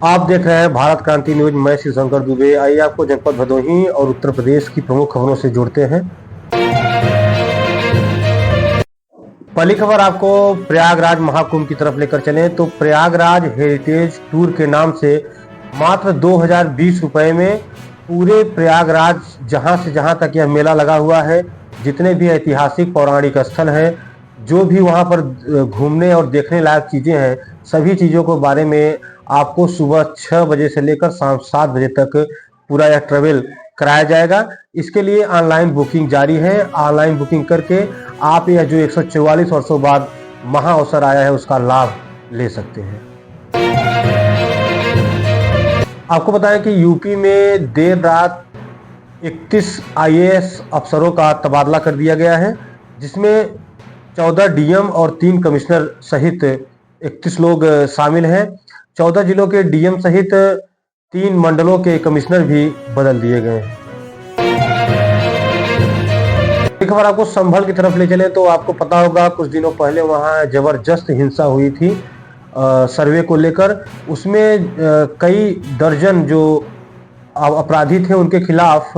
आप देख रहे हैं भारत क्रांति न्यूज। मैं शिवशंकर दुबे। आइए आपको जनपद भदोही और उत्तर प्रदेश की प्रमुख खबरों से जोड़ते हैं। पहली खबर आपको प्रयागराज महाकुंभ की तरफ लेकर चलें तो प्रयागराज हेरिटेज टूर के नाम से मात्र 2020 रुपए में पूरे प्रयागराज जहां से जहां तक यह मेला लगा हुआ है, जितने भी ऐतिहासिक पौराणिक स्थल हैं, जो भी वहां पर घूमने और देखने लायक चीजें हैं, सभी चीजों के बारे में आपको सुबह 6 बजे से लेकर शाम 7 बजे तक पूरा यह ट्रेवल कराया जाएगा। इसके लिए ऑनलाइन बुकिंग जारी है। ऑनलाइन बुकिंग करके आप यह जो 144 वर्षों बाद महा अवसर आया है उसका लाभ ले सकते हैं। आपको बताएं कि यूपी में देर रात 31 आईएएस अफसरों का तबादला कर दिया गया है, जिसमें 14 डीएम और 3 कमिश्नर सहित 31 लोग शामिल हैं। 14 जिलों के डीएम सहित 3 मंडलों के कमिश्नर भी बदल दिए गए हैं। एक खबर आपको संभल की तरफ ले चले तो आपको पता होगा कुछ दिनों पहले वहां जबरदस्त हिंसा हुई थी सर्वे को लेकर। उसमें कई दर्जन जो अपराधी थे उनके खिलाफ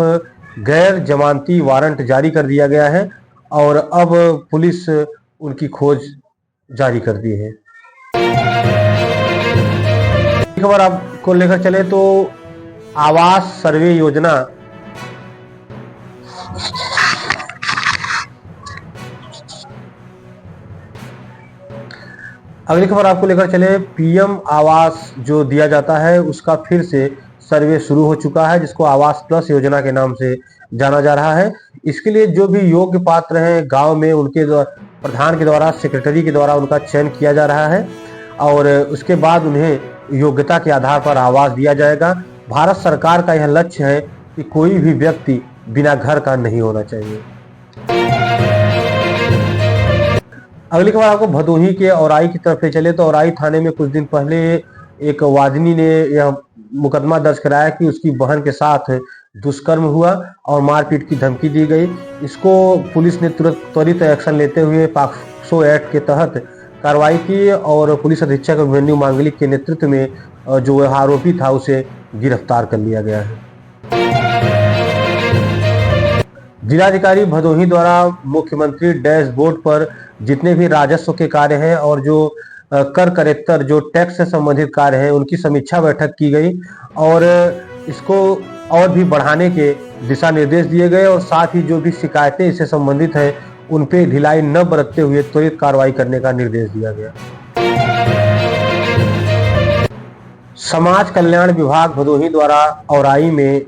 गैर जमानती वारंट जारी कर दिया गया है और अब पुलिस उनकी खोज जारी कर दी है। खबर आपको लेकर चले तो आवास सर्वे योजना अगली खबर आपको लेकर चले। पीएम आवास जो दिया जाता है उसका फिर से सर्वे शुरू हो चुका है, जिसको आवास प्लस योजना के नाम से जाना जा रहा है। इसके लिए जो भी योग्य पात्र हैं गांव में, उनके प्रधान के द्वारा, सेक्रेटरी के द्वारा उनका चयन किया जा रहा है और उसके बाद उन्हें योग्यता के आधार पर आवास दिया जाएगा। भारत सरकार का यह लक्ष्य है कि कोई भी व्यक्ति बिना घर का नहीं होना चाहिए। अगली खबर आपको भदोही के औराई की तरफ ले चले तो औराई थाने में कुछ दिन पहले एक वादिनी ने यह मुकदमा दर्ज कराया कि उसकी बहन के साथ दुष्कर्म हुआ और मारपीट की धमकी दी गई। इसको पुलिस ने तुरंत त्वरित एक्शन लेते हुए पॉक्सो एक्ट के तहत कार्रवाई की और पुलिस अधीक्षक अभिमन्यु मांगलिक के नेतृत्व में जो आरोपी था उसे गिरफ्तार कर लिया गया है। जिलाधिकारी भदोही द्वारा मुख्यमंत्री डैशबोर्ड पर जितने भी राजस्व के कार्य हैं और जो कर करेक्टर जो टैक्स से संबंधित कार्य हैं उनकी समीक्षा बैठक की गई और इसको और भी बढ़ाने के दिशा निर्देश दिए गए और साथ ही जो भी शिकायतें इससे संबंधित हैं उन पे ढिलाई न बरतते हुए त्वरित कार्रवाई करने का निर्देश दिया गया। समाज कल्याण विभाग भदोही द्वारा औराई में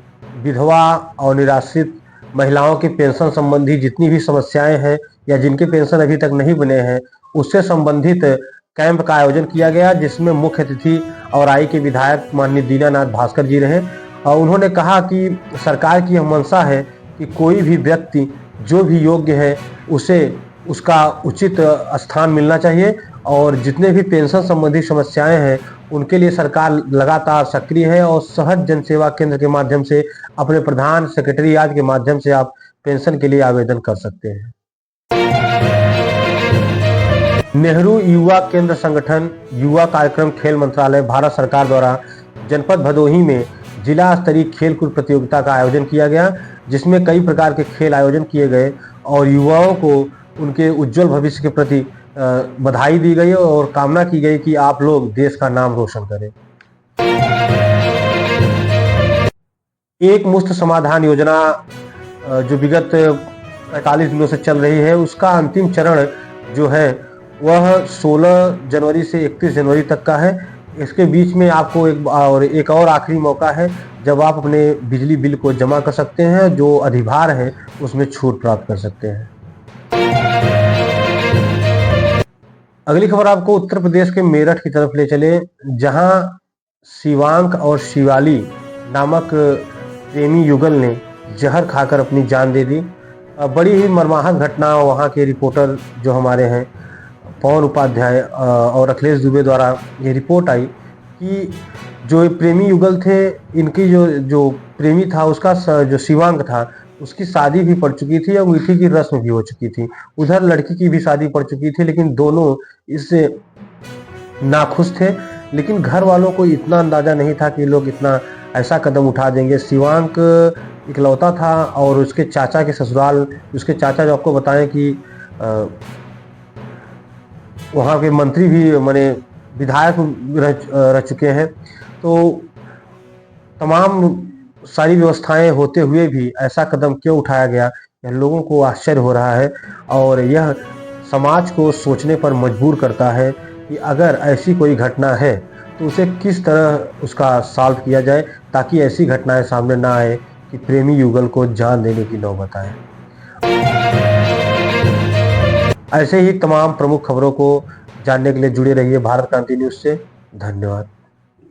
विधवा और निराश्रित महिलाओं की पेंशन संबंधी जितनी भी समस्याएं हैं या जिनके पेंशन अभी तक नहीं बने हैं उससे संबंधित कैंप का आयोजन किया गया, जिसमें मुख्य अतिथि औराई के विधायक माननीय दीनानाथ भास्कर जी रहे और उन्होंने कहा कि सरकार की यह मंशा है कि कोई भी व्यक्ति जो भी योग्य है उसे उसका उचित स्थान मिलना चाहिए और जितने भी पेंशन संबंधी समस्याएं हैं उनके लिए सरकार लगातार सक्रिय है और सहज जन सेवा केंद्र के माध्यम से अपने प्रधान सेक्रेटरी आदि के माध्यम से आप पेंशन के लिए आवेदन कर सकते हैं। नेहरू युवा केंद्र संगठन युवा कार्यक्रम खेल मंत्रालय भारत सरकार द्वारा जनपद भदोही में जिला स्तरीय खेलकूद प्रतियोगिता का आयोजन किया गया, जिसमें कई प्रकार के खेल आयोजन किए गए और युवाओं को उनके उज्जवल भविष्य के प्रति बधाई दी गई और कामना की गई कि आप लोग देश का नाम रोशन करें। एक मुश्त समाधान योजना जो विगत 45 दिनों से चल रही है उसका अंतिम चरण जो है वह 16 जनवरी से 31 जनवरी तक का है। इसके बीच में आपको एक और आखिरी मौका है जब आप अपने बिजली बिल को जमा कर सकते हैं, जो अधिभार है उसमें छूट प्राप्त कर सकते हैं। अगली खबर आपको उत्तर प्रदेश के मेरठ की तरफ ले चले, जहां शिवांक और शिवाली नामक प्रेमी युगल ने जहर खाकर अपनी जान दे दी। बड़ी ही मर्माहत घटना वहां के रिपोर्टर जो हमारे हैं पवन उपाध्याय और अखिलेश दुबे द्वारा ये रिपोर्ट आई कि जो प्रेमी युगल थे इनकी जो प्रेमी था उसका जो शिवांक था उसकी शादी भी पड़ चुकी थी और अंगूठी की रस्म भी हो चुकी थी। उधर लड़की की भी शादी पड़ चुकी थी, लेकिन दोनों इससे नाखुश थे। लेकिन घर वालों को इतना अंदाज़ा नहीं था कि लोग इतना ऐसा कदम उठा देंगे। शिवांक इकलौता था और उसके चाचा के ससुराल, उसके चाचा जो आपको बताएं कि वहाँ के मंत्री भी माने विधायक रह चुके हैं। तो तमाम सारी व्यवस्थाएं होते हुए भी ऐसा कदम क्यों उठाया गया, यह लोगों को आश्चर्य हो रहा है और यह समाज को सोचने पर मजबूर करता है कि अगर ऐसी कोई घटना है तो उसे किस तरह उसका सॉल्व किया जाए, ताकि ऐसी घटनाएं सामने ना आए कि प्रेमी युगल को जान देने की नौबत आए। ऐसे ही तमाम प्रमुख खबरों को जानने के लिए जुड़े रहिए भारत क्रांति न्यूज़ से। धन्यवाद।